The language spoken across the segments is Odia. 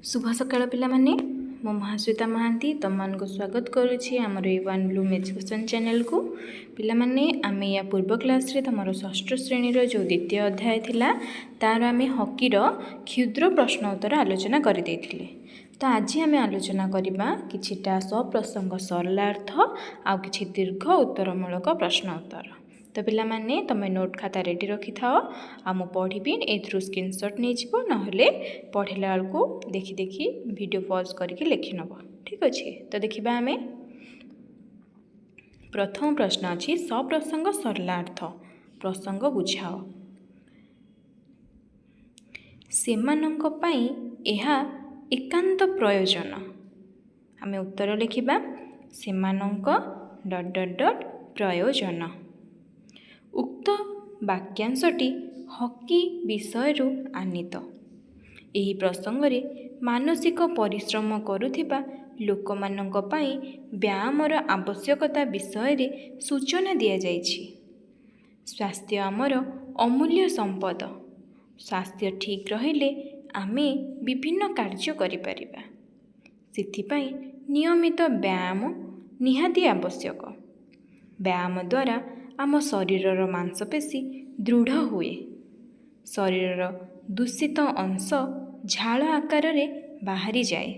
शुभ सकाळ पिलामाने मो महाश्वेता महांती तुमको स्वागत करुछि आमर वन ब्लूम एजुकेशन चैनल को। पिलामाने आमे या पूर्व क्लास रे तमर षष्ठ श्रेणी जो द्वितीय अध्याय थिला तार आमे हॉकीर क्षुद्र प्रश्न उत्तर आलोचना कर देथिले। तो आज आमे आलोचना करिबा किछिटा सप्रसंग सरलार्थ आ किछि दीर्घ उत्तरमूलक प्रश्न उत्तर। तो पिला माने तमे नोट खाता रेडी रखी थाओ आ मु पढ़ी एथ्रु स्क्रीनशॉट नहीं जीवो नहले पढ़िला बेलू देखी देखी वीडियो पॉज करके लिखि नब। ठीक अच्छे। तो देखिबा आमे प्रथम प्रश्न अछि सप्रसंग सरलार्थ प्रसंग बुझाओ। सेमानंक पई एहा एकांत प्रयोजन। आमे उत्तर लिखिबा सेमानंक ... प्रयोजन। उक्त वाक्यांशटी हॉकी विषय आनीत। एही प्रसंग रे मानसिक परिश्रम करुथिबा लोकमानंक पई व्यायामर आवश्यकता विषय रे सूचना दिया जाइछि। स्वास्थ्य आमर अमूल्य संपद। स्वास्थ्य ठीक रहिले आमे विभिन्न कार्य करिपारिबा। सेथिपई नियमित व्यायाम निहाती आवश्यक। व्यायाम द्वारा आम शरीरर मांसपेशी दृढ़ हुए। शरीरर दूषित अंश झाल आकार रे बाहरी जाए।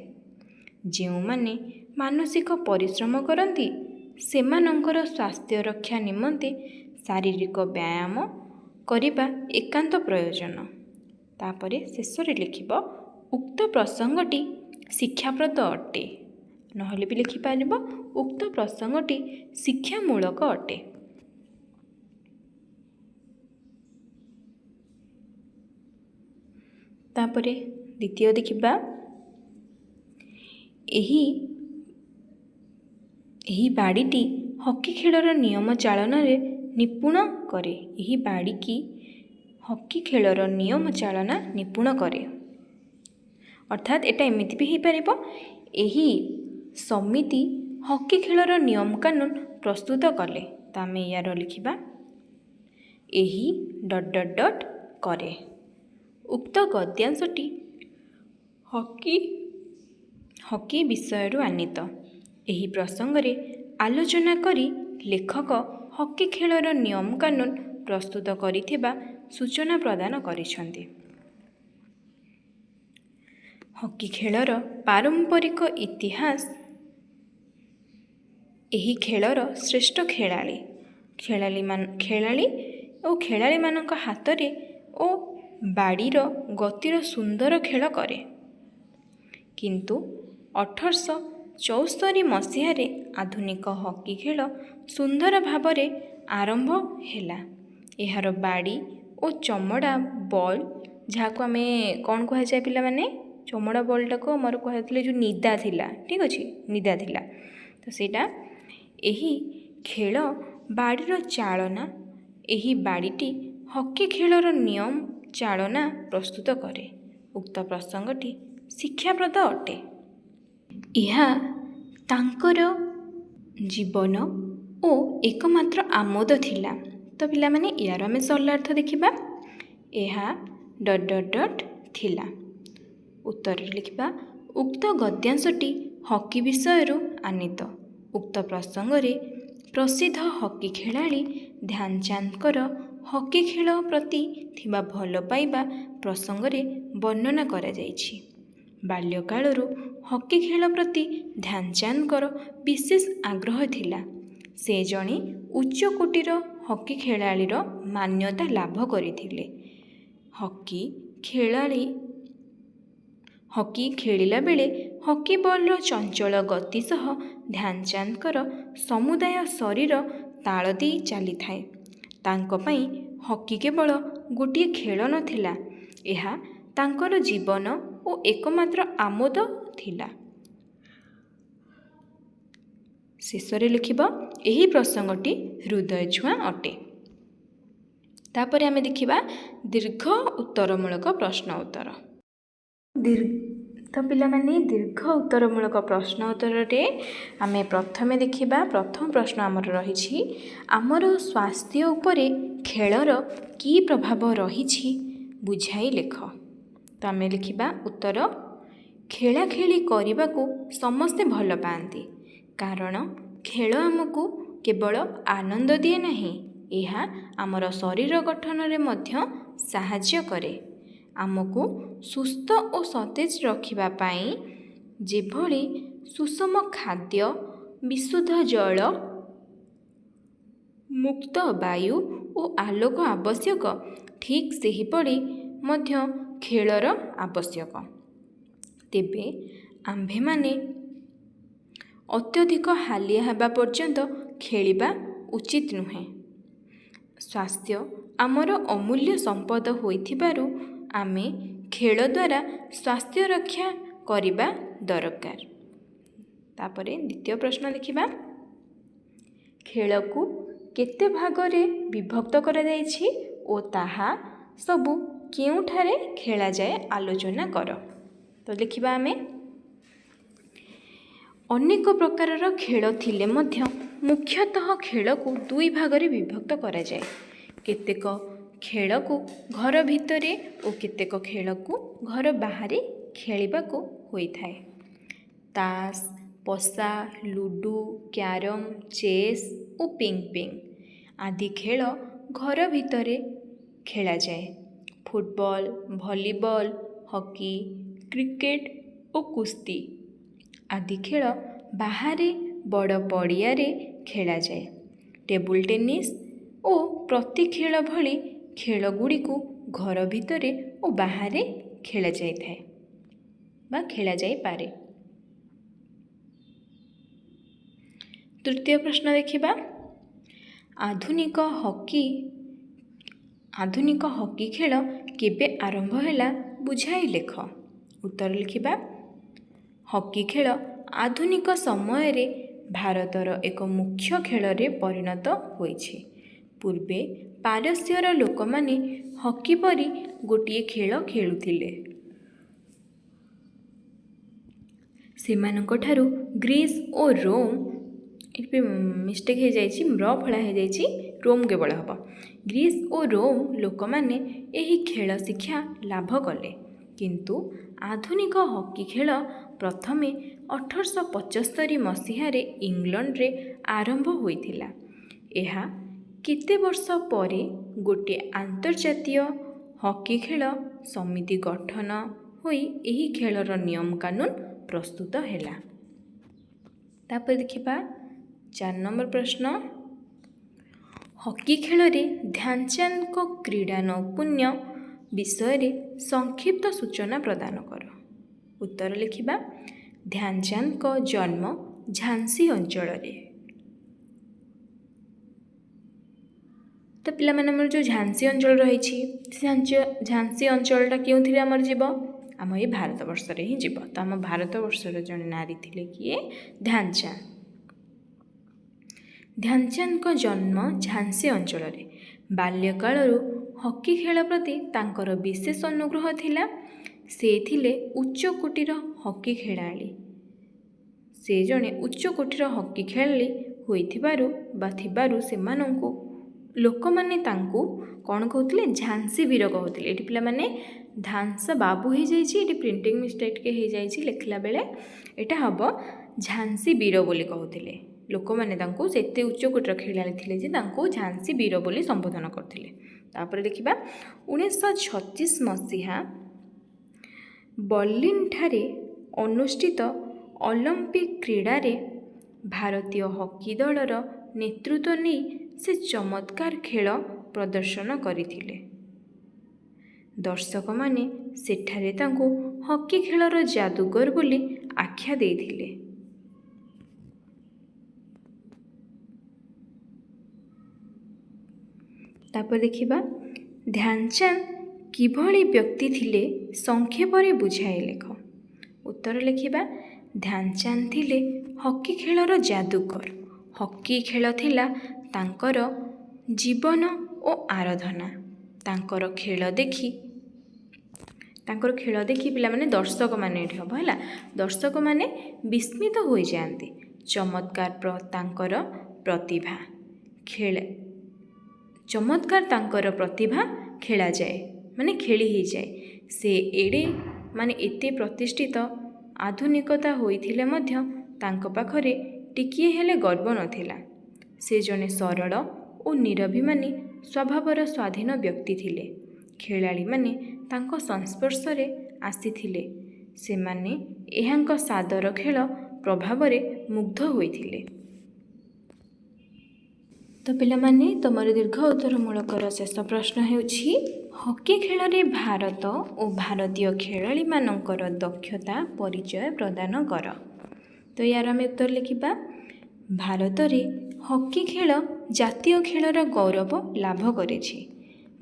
जेउ माने मानसिक परिश्रम करती सेमानंकर स्वास्थ्य रक्षा निमंते शारीरिक व्यायाम करिबा एकांत प्रयोजन। तापरे शेष रे लिखिब उक्त प्रसंगटी शिक्षाप्रद अटे। नहले भी लिखि पारिब उक्त प्रसंगटी शिक्षामूलक अटे। तापरे द्वितीय देखिबा एही बाड़ीटी हॉकी खेलर नियम चालन रे निपुण करे। एही बाड़ी की हॉकी खेलर नियम चालना निपुण करे। अर्थात एटा एमिति भी पारिबो एही समिति हॉकी खेलर नियम कानून प्रस्तुत कले। तो आमे यार लिखिबा एही ... करे। उक्त गद्यांशटी हॉकी विषय आनीत। एही प्रसंग रे आलोचना करी लेखक हॉकी खेलर नियम कानून प्रस्तुत करिथिबा सूचना प्रदान करिसंती। हॉकी खेलर पारंपरिक इतिहास। एही खेलर श्रेष्ठ खेलाड़ी और खेलाड़ी मानक हाथ रे ओ बाड़ीर गतिर सुंदर खेल करे। किंतु 1874 मसीह रे आधुनिक हॉकी खेल सुंदर भावरे आरंभ हैला। एहार बाड़ी और चमड़ा बॉल जहाँ आम कौन कह जाए पिला माने चमड़ा बॉलटा को मोर कहते जो निदा थिला। ठीक अच्छे निदा थिला। तो सेटा एही खेल बाड़ीर चालना एही बाड़ीटी हॉकी खेलर नियम चालना प्रस्तुत करे। उक्त प्रसंगटी शिक्षाप्रद अटे। यह तांकर जीवन ओ एकमात्र आमोद थिला। तो पिला माने यार आमे सरलार्थ देखिबा एहा ... थिला। उत्तर लिखिबा उक्त गद्यांशटी हॉकी विषय आनीत। उक्त प्रसंग रे प्रसिद्ध हॉकी खेलाड़ी ध्यानचंदकर हॉकी खेल प्रति थिबा भल पाइबा प्रसंग रे वर्णना करा जाइछि। बाल्यकालरू हॉकी खेल प्रति ध्यानचंदकर विशेष आग्रह थिला। से जणे उच्च कोटीर हॉकी खेलाड़ीर मान्यता लाभ करथिले। हॉकी खेलिला बेले हॉकी बॉलर चंचल गति सह ध्यानचंदकर समुदाय शरीर ताल दे चली थाए। तांको पई हॉकी केवल गोटे खेल नथिला एहा तांकर जीवन ओ एकमात्र आमोद थिला। शेषरे लिखिब एही प्रसंगटी हृदय छुआ अटे। तापरे आमे देखिबा दीर्घ उत्तरमूलक प्रश्न उत्तर। तो पिला माने दीर्घ उत्तरमूलक प्रश्न उत्तर रे आमे प्रथमे देखिबा प्रथम प्रश्न आमर रहिछि आमर स्वास्थ्य उपरे खेलर की प्रभाव रहिछि बुझाई लेख। तो आमे लिखिबा उत्तर ଖେଳାଖେଳି କରିବାକୁ ସମସ୍ତେ ଭଲ ପାଆନ୍ତି, କାରଣ ଖେଳ ଆମକୁ କେବଳ ଆନନ୍ଦ ଦିଏ ନାହିଁ, ଏହା ଆମର ଶରୀର ଗଠନରେ ମଧ୍ୟ ସାହାଯ୍ୟ କରେ। ଆମକୁ ସୁସ୍ଥ ଓ ସତେଜ ରଖିବା ପାଇଁ ଯେଭଳି ସୁଷମ ଖାଦ୍ୟ, ବିଶୁଦ୍ଧ ଜଳ, ମୁକ୍ତ ବାୟୁ ଓ ଆଲୋକ ଆବଶ୍ୟକ, ଠିକ୍ ସେହିପରି ମଧ୍ୟ ଖେଳର ଆବଶ୍ୟକ। ତେବେ ଆମ୍ଭେମାନେ ଅତ୍ୟଧିକ ହାଲିଆ ହେବା ପର୍ଯ୍ୟନ୍ତ ଖେଳିବା ଉଚିତ ନୁହେଁ। ସ୍ୱାସ୍ଥ୍ୟ ଆମର ଅମୂଲ୍ୟ ସମ୍ପଦ ହୋଇଥିବାରୁ ଆମେ ଖେଳ ଦ୍ୱାରା ସ୍ୱାସ୍ଥ୍ୟ ରକ୍ଷା କରିବା ଦରକାର। ତାପରେ ଦ୍ୱିତୀୟ ପ୍ରଶ୍ନ ଦେଖିବା, ଖେଳକୁ କେତେ ଭାଗରେ ବିଭକ୍ତ କରାଯାଇଛି ଓ ତାହା ସବୁ କେଉଁଠାରେ ଖେଳାଯାଏ ଆଲୋଚନା କର। ତ ଦେଖିବା ଆମେ, ଅନେକ ପ୍ରକାରର ଖେଳ ଥିଲେ ମଧ୍ୟ ମୁଖ୍ୟତଃ ଖେଳକୁ ଦୁଇ ଭାଗରେ ବିଭକ୍ତ କରାଯାଏ। କେତେକ ଖେଳକୁ ଘର ଭିତରେ ଓ କେତେକ ଖେଳକୁ ଘର ବାହାରେ ଖେଳିବାକୁ ହୋଇଥାଏ। ତାସ୍, ପଶା, ଲୁଡୁ, କ୍ୟାରମ୍, ଚେସ୍ ଓ ପିଙ୍ଗ୍ ଆଦି ଖେଳ ଘର ଭିତରେ ଖେଳାଯାଏ। ଫୁଟବଲ, ଭଲିବଲ, ହକି, କ୍ରିକେଟ ଓ କୁସ୍ତି ଆଦି ଖେଳ ବାହାରେ ବଡ଼ ପଡ଼ିଆରେ ଖେଳାଯାଏ। ଟେବୁଲ ଟେନିସ୍ ଓ ପ୍ରତି ଖେଳ ଭଳି ଖେଳଗୁଡ଼ିକୁ ଘର ଭିତରେ ଓ ବାହାରେ ଖେଳାଯାଇଥାଏ ବା ଖେଳାଯାଇପାରେ। ତୃତୀୟ ପ୍ରଶ୍ନ ଦେଖିବା, ଆଧୁନିକ ହକି ଖେଳ କେବେ ଆରମ୍ଭ ହେଲା ବୁଝାଇ ଲେଖ। ଉତ୍ତର ଲେଖିବା, ହକି ଖେଳ ଆଧୁନିକ ସମୟରେ ଭାରତର ଏକ ମୁଖ୍ୟ ଖେଳରେ ପରିଣତ ହୋଇଛି। ପୂର୍ବେ ପାରସ୍ୟର ଲୋକମାନେ ହକି ପରି ଗୋଟିଏ ଖେଳ ଖେଳୁଥିଲେ। ସେମାନଙ୍କଠାରୁ ଗ୍ରୀସ୍ ଓ ରୋମ୍, ଏଠି ମିଷ୍ଟେକ୍ ହେଇଯାଇଛି, ଫଳା ହେଇଯାଇଛି, ରୋମ୍ କେବଳ ହେବ। ଗ୍ରୀସ୍ ଓ ରୋମ୍ ଲୋକମାନେ ଏହି ଖେଳ ଶିକ୍ଷା ଲାଭ କଲେ, କିନ୍ତୁ ଆଧୁନିକ ହକି ଖେଳ ପ୍ରଥମେ 1875 ମସିହାରେ ଇଂଲଣ୍ଡରେ ଆରମ୍ଭ ହୋଇଥିଲା। ଏହା କେତେ ବର୍ଷ ପରେ ଗୋଟିଏ ଆନ୍ତର୍ଜାତୀୟ ହକି ଖେଳ ସମିତି ଗଠନ ହୋଇ ଏହି ଖେଳର ନିୟମ କାନୁନ ପ୍ରସ୍ତୁତ ହେଲା। ତାପରେ ଦେଖିବା 4 ନମ୍ବର ପ୍ରଶ୍ନ, ହକି ଖେଳରେ ଧ୍ୟାନଚାନ୍ଦଙ୍କ କ୍ରୀଡ଼ା ନୈପୁଣ୍ୟ ବିଷୟରେ ସଂକ୍ଷିପ୍ତ ସୂଚନା ପ୍ରଦାନ କର। ଉତ୍ତର ଲେଖିବା, ଧ୍ୟାନଚାନ୍ଦଙ୍କ ଜନ୍ମ ଝାନ୍ସୀ ଅଞ୍ଚଳରେ। ତ ପିଲାମାନେ, ଆମର ଯେଉଁ ଝାନ୍ସୀ ଅଞ୍ଚଳ ରହିଛି, ଝାନ୍ସୀ ଅଞ୍ଚଳଟା କେଉଁଥିରେ ଆମର ଯିବ? ଆମ ଏଇ ଭାରତବର୍ଷରେ ହିଁ ଯିବ। ତ ଆମ ଭାରତବର୍ଷର ଜଣେ ନାରୀ ଥିଲେ କିଏ? ଧ୍ୟାନଚାନ୍ଦ। ଧ୍ୟାନଚାନ୍ଦଙ୍କ ଜନ୍ମ ଝାନ୍ସୀ ଅଞ୍ଚଳରେ। ବାଲ୍ୟକାଳରୁ ହକି ଖେଳ ପ୍ରତି ତାଙ୍କର ବିଶେଷ ଅନୁଗ୍ରହ ଥିଲା। ସେ ଥିଲେ ଉଚ୍ଚକୋଟୀର ହକି ଖେଳାଳି। ସେ ଜଣେ ଉଚ୍ଚକୋଟୀର ହକି ଖେଳାଳି ହୋଇଥିବାରୁ ଥିବାରୁ ସେମାନଙ୍କୁ ଲୋକମାନେ ତାଙ୍କୁ କ'ଣ କହୁଥିଲେ? ଝାନ୍ସୀ ବୀର କହୁଥିଲେ। ଏଠି ପିଲାମାନେ ଧାନ୍ସ ବାବୁ ହେଇଯାଇଛି, ଏଠି ପ୍ରିଣ୍ଟିଂ ମିଷ୍ଟେକ୍ ଟିକେ ହେଇଯାଇଛି ଲେଖିଲା ବେଳେ। ଏଇଟା ହେବ ଝାନ୍ସୀ ବୀର ବୋଲି କହୁଥିଲେ। ଲୋକମାନେ ତାଙ୍କୁ ସେତେ ଉଚ୍ଚକୋଟୀର ଖେଳାଳି ଥିଲେ ଯେ ତାଙ୍କୁ ଝାନ୍ସୀ ବୀର ବୋଲି ସମ୍ବୋଧନ କରୁଥିଲେ। ତାପରେ ଦେଖିବା, 1936 ମସିହା ବର୍ଲିନଠାରେ ଅନୁଷ୍ଠିତ ଅଲିମ୍ପିକ୍ କ୍ରୀଡ଼ାରେ ଭାରତୀୟ ହକି ଦଳର ନେତୃତ୍ୱ ନେଇ ସେ ଚମତ୍କାର ଖେଳ ପ୍ରଦର୍ଶନ କରିଥିଲେ। ଦର୍ଶକମାନେ ସେଠାରେ ତାଙ୍କୁ ହକି ଖେଳର ଯାଦୁକର ବୋଲି ଆଖ୍ୟା ଦେଇଥିଲେ। ତାପରେ ଦେଖିବା, ଧ୍ୟାନଚାନ୍ଦ କିଭଳି ବ୍ୟକ୍ତି ଥିଲେ ସଂକ୍ଷେପରେ ବୁଝାଇ ଲେଖ। ଉତ୍ତର ଲେଖିବା, ଧ୍ୟାନଚାନ୍ଦ ଥିଲେ ହକି ଖେଳର ଯାଦୁକର। ହକି ଖେଳ ଥିଲା ତାଙ୍କର ଜୀବନ ଓ ଆରାଧନା। ତାଙ୍କର ଖେଳ ଦେଖି ପିଲାମାନେ, ଦର୍ଶକମାନେ ଏଠି ହେବ ହେଲା, ଦର୍ଶକମାନେ ବିସ୍ମିତ ହୋଇଯାଆନ୍ତି। ତାଙ୍କର ପ୍ରତିଭା ଖେଳାଯାଏ, ମାନେ ଖେଳି ହେଇଯାଏ। ସେ ଏତେ ପ୍ରତିଷ୍ଠିତ ଆଧୁନିକତା ହୋଇଥିଲେ ମଧ୍ୟ ତାଙ୍କ ପାଖରେ ଟିକିଏ ହେଲେ ଗର୍ବ ନଥିଲା। ସେ ଜଣେ ସରଳ ଓ ନିରଭିମାନୀ ସ୍ୱଭାବର ସ୍ୱାଧୀନ ବ୍ୟକ୍ତି ଥିଲେ। ଖେଳାଳୀମାନେ ତାଙ୍କ ସଂସ୍ପର୍ଶରେ ଆସିଥିଲେ। ସେମାନେ ଏହାଙ୍କ ସାଦର ଖେଳ ପ୍ରଭାବରେ ମୁଗ୍ଧ ହୋଇଥିଲେ। ତ ପିଲାମାନେ, ତୁମର ଦୀର୍ଘ ଉତ୍ତରମୂଳକର ଶେଷ ପ୍ରଶ୍ନ ହେଉଛି, ହକି ଖେଳରେ ଭାରତ ଓ ଭାରତୀୟ ଖେଳାଳୀମାନଙ୍କର ଦକ୍ଷତା ପରିଚୟ ପ୍ରଦାନ କର। ତ ୟାର ଆମେ ଉତ୍ତର ଲେଖିବା। ଭାରତରେ ହକି ଖେଳ ଜାତୀୟ ଖେଳର ଗୌରବ ଲାଭ କରିଛି।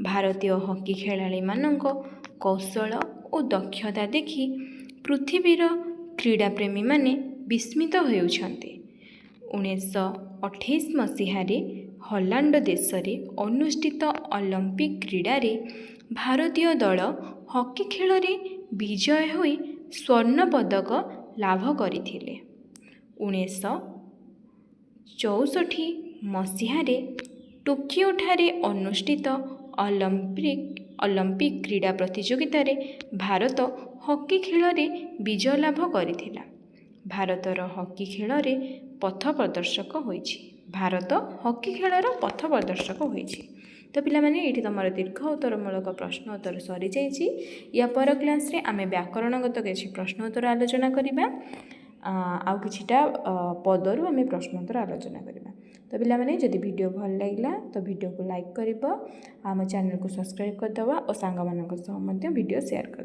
ଭାରତୀୟ ହକି ଖେଳାଳୀମାନଙ୍କ କୌଶଳ ଓ ଦକ୍ଷତା ଦେଖି ପୃଥିବୀର କ୍ରୀଡ଼ାପ୍ରେମୀମାନେ ବିସ୍ମିତ ହେଉଛନ୍ତି। 1928 ମସିହାରେ ହଲାଣ୍ଡ ଦେଶରେ ଅନୁଷ୍ଠିତ ଅଲିମ୍ପିକ୍ କ୍ରୀଡ଼ାରେ ଭାରତୀୟ ଦଳ ହକି ଖେଳରେ ବିଜୟ ହୋଇ ସ୍ୱର୍ଣ୍ଣ ପଦକ ଲାଭ କରିଥିଲେ। 1964 ମସିହାରେ ଟୋକିଓଠାରେ ଅନୁଷ୍ଠିତ ଅଲିମ୍ପିକ୍ କ୍ରୀଡ଼ା ପ୍ରତିଯୋଗିତାରେ ଭାରତ ହକି ଖେଳରେ ବିଜୟ ଲାଭ କରିଥିଲା। ଭାରତର ହକି ଖେଳରେ ପଥ ପ୍ରଦର୍ଶକ ହୋଇଛି। ଭାରତ ହକି ଖେଳର ପଥ ପ୍ରଦର୍ଶକ ହୋଇଛି। ତ ପିଲାମାନେ, ଏଇଠି ତୁମର ଦୀର୍ଘ ଉତ୍ତରମୂଳକ ପ୍ରଶ୍ନ ଉତ୍ତର ସରିଯାଇଛି। ୟା ପର କ୍ଲାସ୍ରେ ଆମେ ବ୍ୟାକରଣଗତ କିଛି ପ୍ରଶ୍ନ ଉତ୍ତର ଆଲୋଚନା କରିବା। ଆଉ କିଛିଟା ପଦରୁ ଆମେ ପ୍ରଶ୍ନ ଉତ୍ତର ଆଲୋଚନା କରିବା। ତ ପିଲାମାନେ, ଯଦି ଭିଡ଼ିଓ ଭଲ ଲାଗିଲା ତ ଭିଡ଼ିଓକୁ ଲାଇକ୍ କରିବ, ଆମ ଚ୍ୟାନେଲକୁ ସବସ୍କ୍ରାଇବ୍ କରିଦେବ ଓ ସାଙ୍ଗମାନଙ୍କ ସହ ମଧ୍ୟ ଭିଡ଼ିଓ ସେୟାର କରିବ।